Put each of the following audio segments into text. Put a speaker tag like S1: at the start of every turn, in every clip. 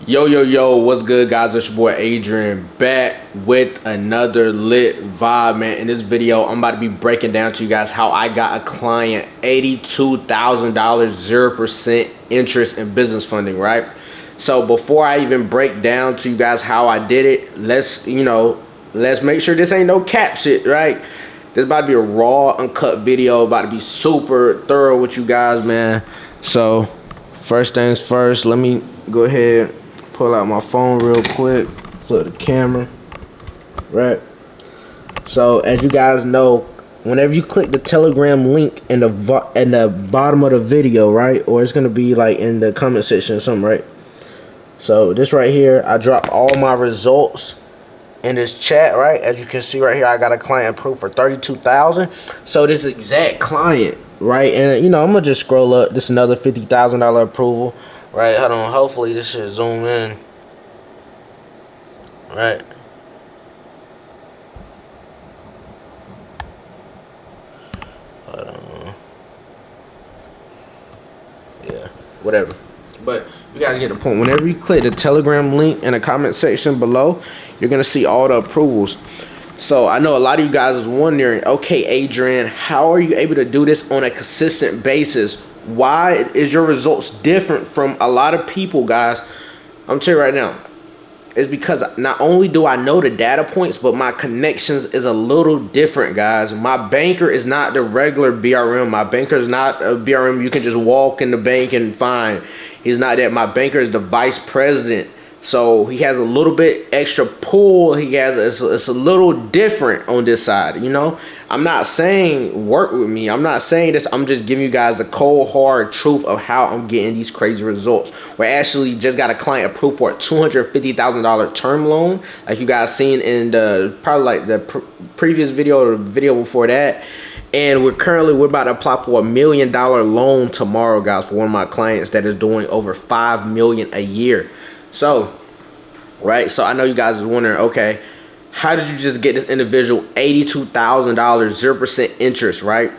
S1: Yo, what's good, guys? It's your boy Adrian back with another lit vibe, man. In this video, I'm about to be breaking down to you guys how I got a client $82,000, 0% interest in business funding, right? So before I even break down to you guys how I did it, let's make sure this ain't no cap shit, right? This about to be a raw, uncut video, about to be super thorough with you guys, man. So first things first, let me go ahead, pull out my phone real quick, flip the camera, right? So as you guys know, whenever you click the Telegram link in the bottom of the video, right, or it's gonna be like in the comment section or something, right? So this right here, I drop all my results in this chat, right? As you can see right here, I got a client approved for $32,000. So this exact client, right? And I'm gonna just scroll up. This another $50,000 approval. Right, hold on. Hopefully this should zoom in. Right. Hold on. Yeah, whatever. But you guys get the point. Whenever you click the Telegram link in the comment section below, you're gonna see all the approvals. So I know a lot of you guys is wondering, okay, Adrian, how are you able to do this on a consistent basis? Why is your results different from a lot of people, guys? I'm telling you right now, it's because not only do I know the data points, but my connections is a little different, guys. My banker is not the regular BRM. My banker is not a BRM you can just walk in the bank and find. He's not that. My banker is the vice president. So he has a little bit extra pull. He has it's a little different on this side, I'm not saying work with me. I'm not saying this. I'm just giving you guys the cold hard truth of how I'm getting these crazy results. We actually just got a client approved for a $250,000 term loan, like you guys seen in the probably like the previous video or the video before that. And we're about to apply for $1 million loan tomorrow, guys, for one of my clients that is doing over $5 million a year. So, right, so I know you guys is wondering, okay, how did you just get this individual $82,000, 0% interest, right?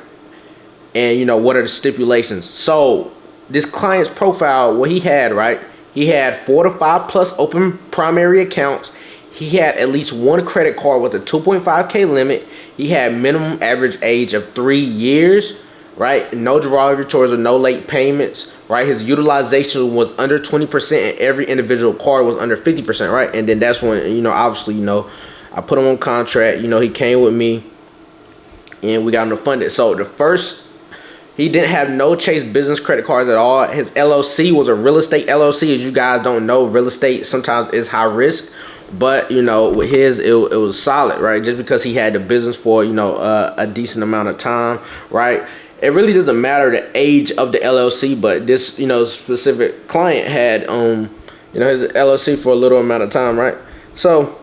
S1: And what are the stipulations? So this client's profile, what he had, right? He had 4 to 5 plus open primary accounts. He had at least one credit card with a 2.5K limit. He had minimum average age of 3 years. Right, no derogatories or no late payments. Right, his utilization was under 20%, and every individual card was under 50%. Right, and then that's when obviously I put him on contract. He came with me, and we got him to fund it. So the first, he didn't have no Chase business credit cards at all. His LLC was a real estate LLC. As you guys don't know, real estate sometimes is high risk. But with his, it was solid, right? Just because he had the business for a decent amount of time, right? It really doesn't matter the age of the LLC, but this specific client had his LLC for a little amount of time, right? So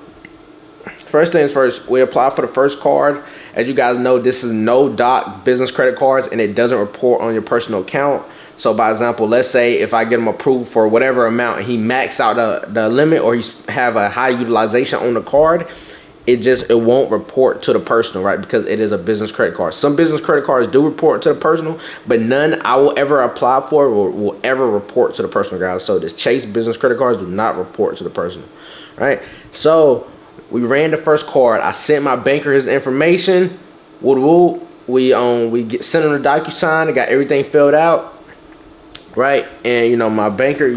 S1: first things first, we apply for the first card. As you guys know, this is no doc business credit cards, and it doesn't report on your personal account. So by example, let's say if I get him approved for whatever amount and he maxed out the limit, or he have a high utilization on the card, it won't report to the personal, right? Because it is a business credit card. Some business credit cards do report to the personal, but none I will ever apply for will ever report to the personal, guys. So this Chase business credit cards do not report to the personal, right? So we ran the first card. I sent my banker his information. We sent him the DocuSign. I got everything filled out, right? And my banker,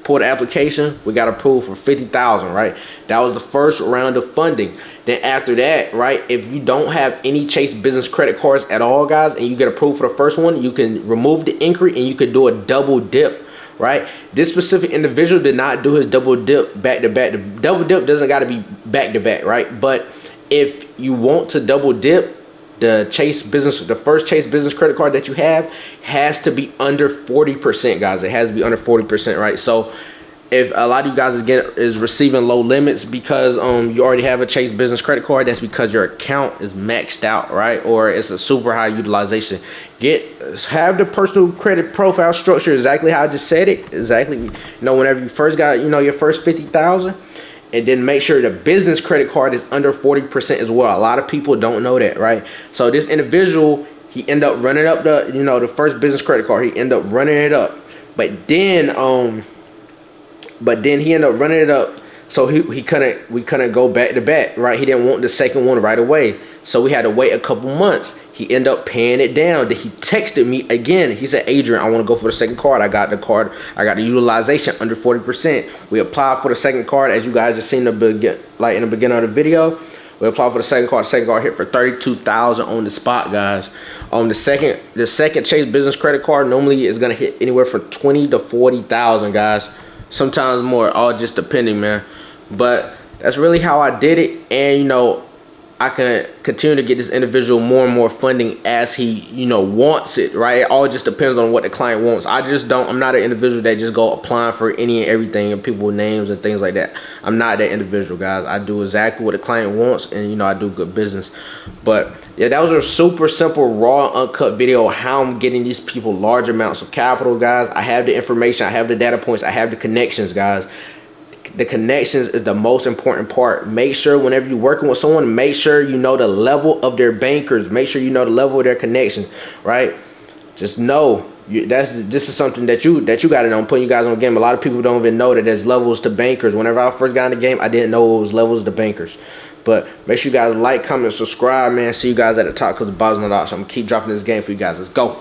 S1: pulled the application. We got approved for $50,000, right? That was the first round of funding. Then after that, right, if you don't have any Chase business credit cards at all, guys, and you get approved for the first one, you can remove the inquiry and you could do a double dip, right? This specific individual did not do his double dip back to back. The double dip doesn't got to be back to back, right? But if you want to double dip, the first Chase business credit card that you have has to be under 40%, guys. It has to be under 40%, right? So if a lot of you guys is receiving low limits because you already have a Chase business credit card, that's because your account is maxed out, right? Or it's a super high utilization. Have the personal credit profile structure exactly how I just said it. Exactly, whenever you first got your first 50,000. And then make sure the business credit card is under 40% as well. A lot of people don't know that, right? So this individual, he ended up running up the first business credit card. He ended up running it up. But then But then he ended up running it up. So we couldn't go back to back, right? He didn't want the second one right away. So we had to wait a couple months. He ended up paying it down. Then he texted me again. He said, Adrian, I want to go for the second card. I got the card. I got the utilization under 40%. We applied for the second card, as you guys just seen in the beginning of the video. We applied for the second card. The second card hit for $32,000 on the spot, guys. The second Chase business credit card normally is gonna hit anywhere from $20,000 to $40,000, guys. Sometimes more, all just depending, man. But that's really how I did it. And you know, I can continue to get this individual more and more funding as he, you know, wants it, right? It all just depends on what the client wants. I'm not an individual that just go applying for any and everything and people's names and things like that. I'm not that individual, guys. I do exactly what the client wants, and you know, I do good business. But yeah, that was a super simple, raw, uncut video how I'm getting these people large amounts of capital, guys. I have the information, I have the data points, I have the connections, guys. The connections is the most important part. Make sure whenever you're working with someone, make sure you know the level of their bankers. Make sure you know the level of their connection, right? Just know this is something that you got to know. I'm putting you guys on the game. A lot of people don't even know that there's levels to bankers. Whenever I first got in the game, I didn't know it was levels to bankers. But make sure you guys like, comment, subscribe, man. See you guys at the top because the bottom's not out. So I'm gonna keep dropping this game for you guys. Let's go.